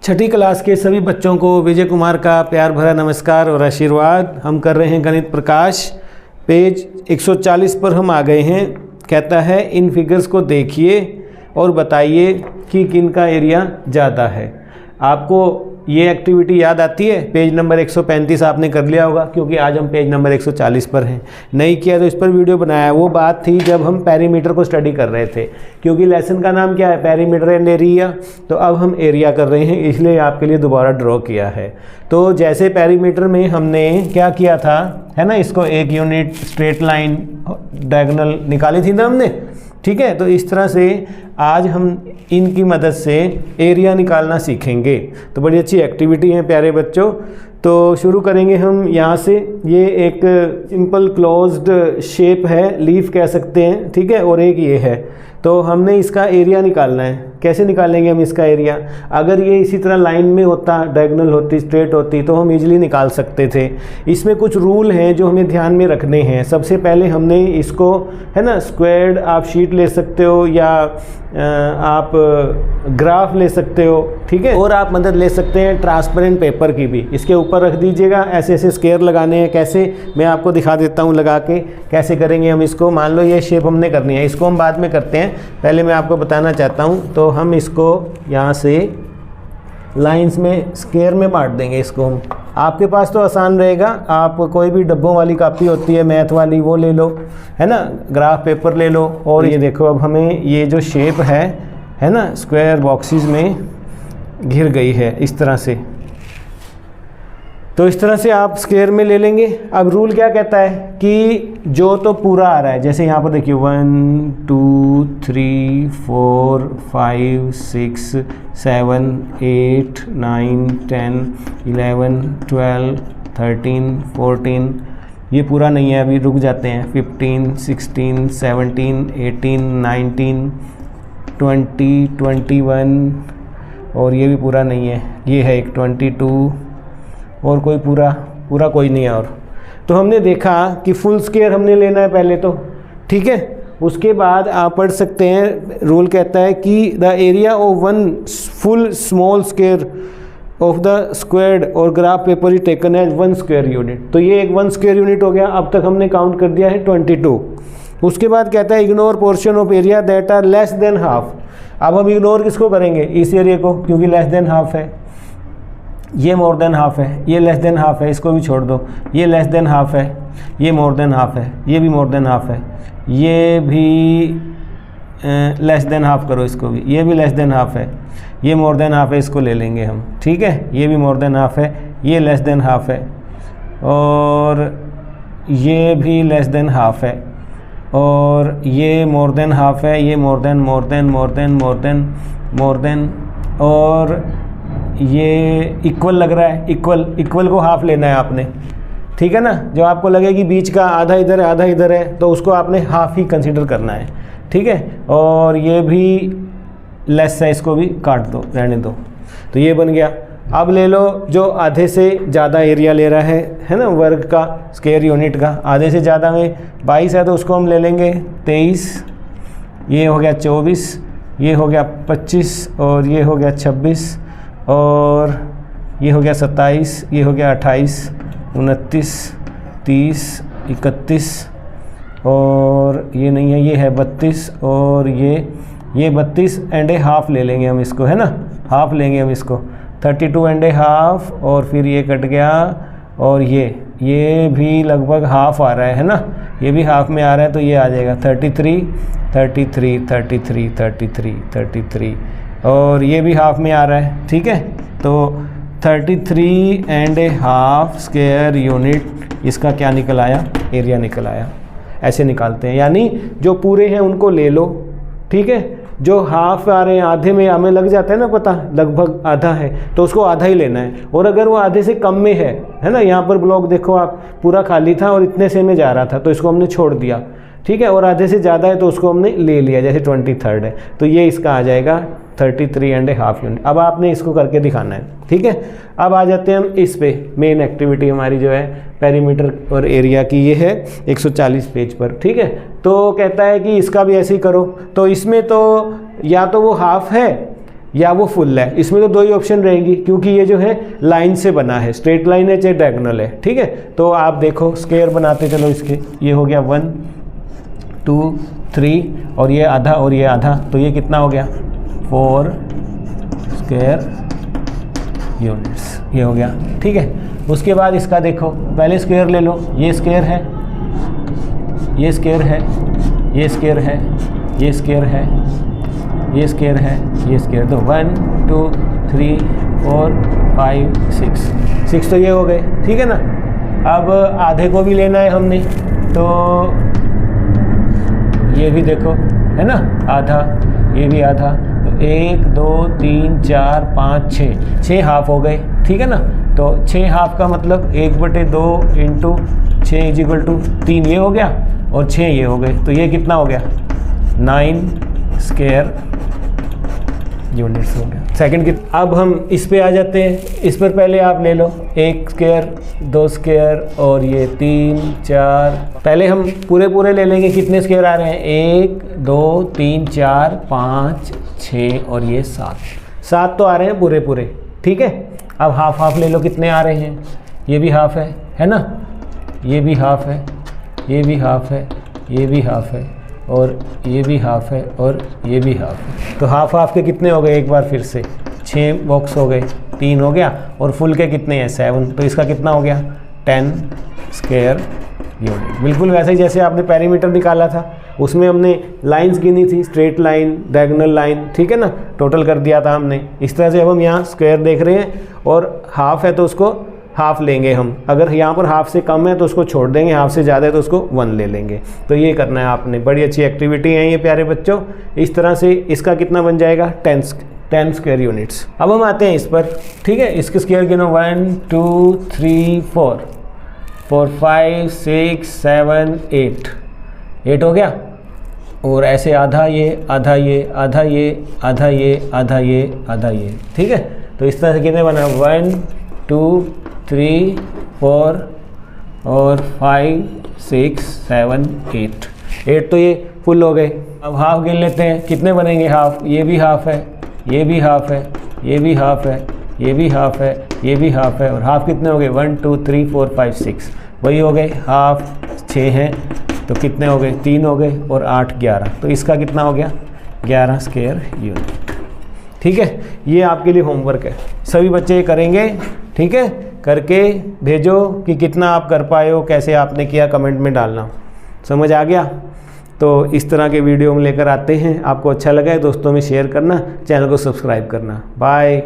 छठी class के सभी बच्चों को विजय कुमार का प्यार भरा नमस्कार और आशीर्वाद। हम कर रहे हैं गणित प्रकाश। पेज 140 पर हम आ गए हैं। कहता है इन फिगर्स को देखिए और बताइए कि किन का एरिया ज़्यादा है। आपको ये एक्टिविटी याद आती है? पेज नंबर 135 आपने कर लिया होगा, क्योंकि आज हम पेज नंबर 140 पर हैं। नहीं किया तो इस पर वीडियो बनाया। वो बात थी जब हम पेरीमीटर को स्टडी कर रहे थे, क्योंकि लेसन का नाम क्या है? Perimeter and area. तो अब हम एरिया कर रहे हैं, इसलिए आपके लिए दोबारा ड्रॉ किया है। तो जैसे पेरीमीटर में हमने क्या किया था, है ना, इसको एक यूनिट स्ट्रेट लाइन डायगोनल निकाली थी ना हमने, ठीक है। तो इस तरह से आज हम इनकी मदद से एरिया निकालना सीखेंगे। तो बड़ी अच्छी एक्टिविटी है प्यारे बच्चों। तो शुरू करेंगे हम यहाँ से। ये एक सिंपल क्लोज्ड शेप है, लीफ कह सकते हैं, ठीक है। और एक ये है, तो हमने इसका एरिया निकालना है। कैसे निकालेंगे हम इसका एरिया? अगर ये इसी तरह लाइन में होता, डायगोनल होती, स्ट्रेट होती, तो हम इजीली निकाल सकते थे। इसमें कुछ रूल हैं जो हमें ध्यान में रखने हैं। सबसे पहले हमने इसको, है ना, स्क्वायर्ड आप शीट ले सकते हो या आप ग्राफ ले सकते हो, ठीक है। और आप मदद ले सकते हैं ट्रांसपेरेंट पेपर की भी। इसके ऊपर रख दीजिएगा। ऐसे ऐसे स्केयर लगाने हैं। कैसे, मैं आपको दिखा देता हूँ लगा के कैसे करेंगे हम इसको। मान लो ये शेप हमने करनी है, इसको हम बाद में करते हैं, पहले मैं आपको बताना चाहता हूँ। तो हम इसको यहाँ से लाइंस में स्केयर में बांट देंगे इसको हम। आपके पास तो आसान रहेगा, आप कोई भी डब्बों वाली कापी होती है मैथ वाली, वो ले लो, है ना, ग्राफ पेपर ले लो। और ये देखो, अब हमें ये जो शेप है ना, स्क्वायर बॉक्सेस में घिर गई है इस तरह से। तो इस तरह से आप स्क्वायर में ले लेंगे। अब रूल क्या कहता है कि जो तो पूरा आ रहा है, जैसे यहाँ पर देखिए 1 2 3 4 5 6 7 8 9 10 11 12 13 14, ये पूरा नहीं है, अभी रुक जाते हैं। 15 16 17 18 19 20 21, और ये भी पूरा नहीं है, ये है एक 22, और कोई पूरा कोई नहीं है। और तो हमने देखा कि फुल स्क्वायर हमने लेना है पहले तो, ठीक है। उसके बाद आप पढ़ सकते हैं, रूल कहता है कि the area of one full small square of the squared और graph paper is taken as 1 square unit. तो ये एक 1 स्क्वायर यूनिट हो गया। अब तक हमने काउंट कर दिया है 22। उसके बाद कहता है ignore portion of area that are less than half. अब हम इग्नोर किसको करेंगे? इस एरिया को, क्योंकि लेस देन हाफ है। ये मोर देन हाफ है, ये लेस देन हाफ है, इसको भी छोड़ दो। ये लेस देन हाफ है, ये मोर देन हाफ है, ये भी मोर देन हाफ है, ये भी लेस देन हाफ करो इसको भी, ये भी लेस देन हाफ है, ये मोर देन हाफ है, इसको ले लेंगे हम, ठीक है। ये भी मोर देन हाफ है, ये लेस देन हाफ है, और ये भी लेस देन हाफ है, और ये मोर देन हाफ है, ये more than more than more than more than more than, और ये इक्वल लग रहा है। इक्वल को हाफ लेना है आपने, ठीक है ना। जो आपको लगे कि बीच का आधा इधर है आधा इधर है, तो उसको आपने हाफ ही कंसीडर करना है, ठीक है। और ये भी लेस है, इसको भी काट दो, रहने दो। तो ये बन गया। अब ले लो जो आधे से ज़्यादा एरिया ले रहा है ना, वर्ग का, स्क्वायर यूनिट का। आधे से ज़्यादा में 22 है, तो उसको हम ले लेंगे 23, ये हो गया 24, ये हो गया 25, और ये हो गया 26, और ये हो गया 27, ये हो गया 28, 29, 30, 31, और ये नहीं है, ये है 32, और ये 32 एंड ए हाफ ले लेंगे हम इसको, है ना, हाफ लेंगे हम इसको, 32 एंड ए हाफ, और फिर ये कट गया, और ये भी लगभग हाफ आ रहा है ना, ये भी हाफ में आ रहा है, तो ये आ जाएगा 33, 33, 33, 33, 33, और ये भी हाफ में आ रहा है, ठीक है। तो 33 and A half square unit, इसका क्या निकल आया? एरिया निकल आया। ऐसे निकालते हैं, यानी जो पूरे हैं उनको ले लो, ठीक है। जो हाफ आ रहे हैं, आधे में हमें लग जाता है ना पता, लगभग आधा है, तो उसको आधा ही लेना है। और अगर वो आधे से कम में है ना, यहाँ पर ब्लॉक देखो आप, पूरा खाली था और इतने से में जा रहा था, तो इसको हमने छोड़ दिया, ठीक है। और आधे से ज़्यादा है तो उसको हमने ले लिया, जैसे 23 है, तो ये इसका आ जाएगा 33 एंड ए हाफ यूनिट। अब आपने इसको करके दिखाना है, ठीक है। अब आ जाते हैं हम इस पे। मेन एक्टिविटी हमारी जो है पेरीमीटर और एरिया की, ये है 140 पेज पर, ठीक है। तो कहता है कि इसका भी ऐसे ही करो। तो इसमें तो या तो वो हाफ है या वो फुल है। इसमें तो दो ही ऑप्शन रहेंगी क्योंकि ये जो है लाइन से बना है, स्ट्रेट लाइन है चाहे डायगोनल है, ठीक है। तो आप देखो स्क्वायर बनाते चलो इसके, ये हो गया 1 2 3 और ये आधा और ये आधा, तो ये कितना हो गया 4 स्क्वायर यूनिट्स, ये हो गया, ठीक है। उसके बाद इसका देखो, पहले स्क्वायर ले लो, ये स्क्वायर है, ये स्क्वायर है, ये स्क्वायर है, ये स्क्वायर है, ये स्क्वायर है, ये स्क्वायर, तो 1 2 3 4 5 6 तो ये हो गए, ठीक है ना। अब आधे को भी लेना है हमने, तो ये भी देखो है ना आधा, ये भी आधा, तो 1 2 3 4 5 6 हाफ हो गए, ठीक है ना। तो 6 हाफ का मतलब 1/2 इंटू 6 = 3 ये हो गया और 6 ये हो गए, तो ये कितना हो गया 9 स्क्वायर यूनिट्स हो गया। सेकंड की अब हम इस पे आ जाते हैं, इस पर पहले आप ले लो 1 स्क्वायर 2 स्क्वायर और ये 3 4, पहले हम पूरे ले लेंगे, कितने स्क्वायर आ रहे हैं 1 2 3 4 5 6 और ये 7 तो आ रहे हैं पूरे, ठीक है। अब हाफ ले लो, कितने आ रहे हैं, ये भी हाफ है ना, ये भी हाफ है, ये भी हाफ है, ये भी हाफ है और ये भी हाफ है और ये भी हाफ है, तो हाफ के कितने हो गए, एक बार फिर से 6 बॉक्स हो गए, 3 हो गया और फुल के कितने हैं 7, तो इसका कितना हो गया 10 स्क्वायर यूनिट। बिल्कुल वैसे ही जैसे आपने पेरीमीटर निकाला था, उसमें हमने लाइंस गिनी थी, स्ट्रेट लाइन डायगोनल लाइन, ठीक है ना, टोटल कर दिया था हमने। इस तरह से अब हम यहाँ स्क्वायर देख रहे हैं और हाफ है तो उसको हाफ लेंगे हम, अगर यहाँ पर हाफ से कम है तो उसको छोड़ देंगे, हाफ से ज़्यादा है तो उसको 1 ले लेंगे। तो ये करना है आपने, बड़ी अच्छी एक्टिविटी है ये प्यारे बच्चों। इस तरह से इसका कितना बन जाएगा 10 स्क्वायर यूनिट्स। अब हम आते हैं इस पर, ठीक है, इसके स्क्वायर गिनो 1 2 3 4 5 6 7 8 हो गया, और ऐसे आधा ये आधा ये आधा ये आधा ये आधा ये आधा ये, ठीक है। तो इस तरह से कितने बना 1 2 3 4 और 5 6 7 8 तो ये फुल हो गए। अब हाफ गिन लेते हैं, कितने बनेंगे हाफ, ये भी हाफ है, ये भी हाफ है, ये भी हाफ है, ये भी हाफ है, ये भी हाफ है, और हाफ कितने हो गए 1 2 3 4 5 6, वही हो गए हाफ 6 हैं, तो कितने हो गए 3 हो गए और 8 11, तो इसका कितना हो गया 11 स्क्वायर यूनिट, ठीक है। ये आपके लिए होमवर्क है, सभी बच्चे ये करेंगे, ठीक है। करके भेजो कि कितना आप कर पाए हो, कैसे आपने किया, कमेंट में डालना। समझ आ गया? तो इस तरह के वीडियो हम लेकर आते हैं, आपको अच्छा लगा है दोस्तों में शेयर करना, चैनल को सब्सक्राइब करना। बाय।